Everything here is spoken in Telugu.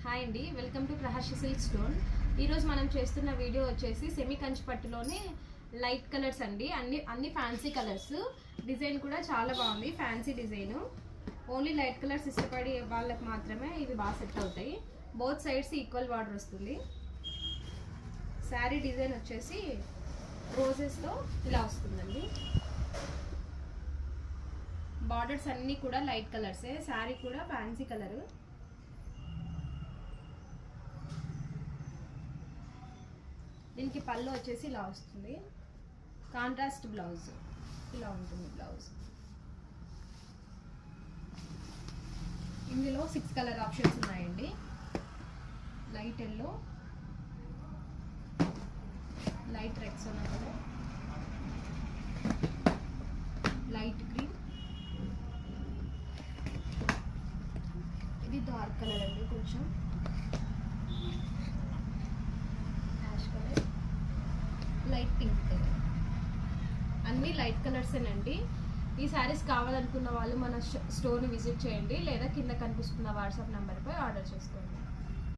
హాయ్ అండి, వెల్కమ్ టు ప్రహర్షి సిల్క్ స్టోన్. ఈరోజు మనం చేస్తున్న వీడియో వచ్చేసి సెమీ కంచి పట్టులోనే లైట్ కలర్స్ అండి. అన్ని ఫ్యాన్సీ కలర్స్. డిజైన్ కూడా చాలా బాగుంది, fancy design. Only light colours ఇష్టపడే వాళ్ళకి మాత్రమే ఇవి బాగా సెట్ అవుతాయి. బోత్ సైడ్స్ ఈక్వల్ బార్డర్ వస్తుంది. శారీ డిజైన్ వచ్చేసి రోజెస్తో ఇలా వస్తుందండి. బార్డర్స్ అన్నీ కూడా లైట్ కలర్సే. శారీ కూడా ఫ్యాన్సీ కలర్. దీనికి పళ్ళు వచ్చేసి ఇలా వస్తుంది. కాంట్రాస్ట్ బ్లౌజ్ ఇలా ఉంటుంది. బ్లౌజ్ ఇందులో 6 కలర్ ఆప్షన్స్ ఉన్నాయండి. Light yellow, light Rexona colour, light green, ఇది డార్క్ కలర్ అండి, కొంచెం ash colour, light pink colour. అన్నీ లైట్ కలర్సేనండి. ఈ శారీస్ కావాలనుకున్న వాళ్ళు మన స్టోర్ని విజిట్ చేయండి, లేదా కింద కనిపిస్తున్న వాట్సాప్ నెంబర్పై ఆర్డర్ చేసుకోండి.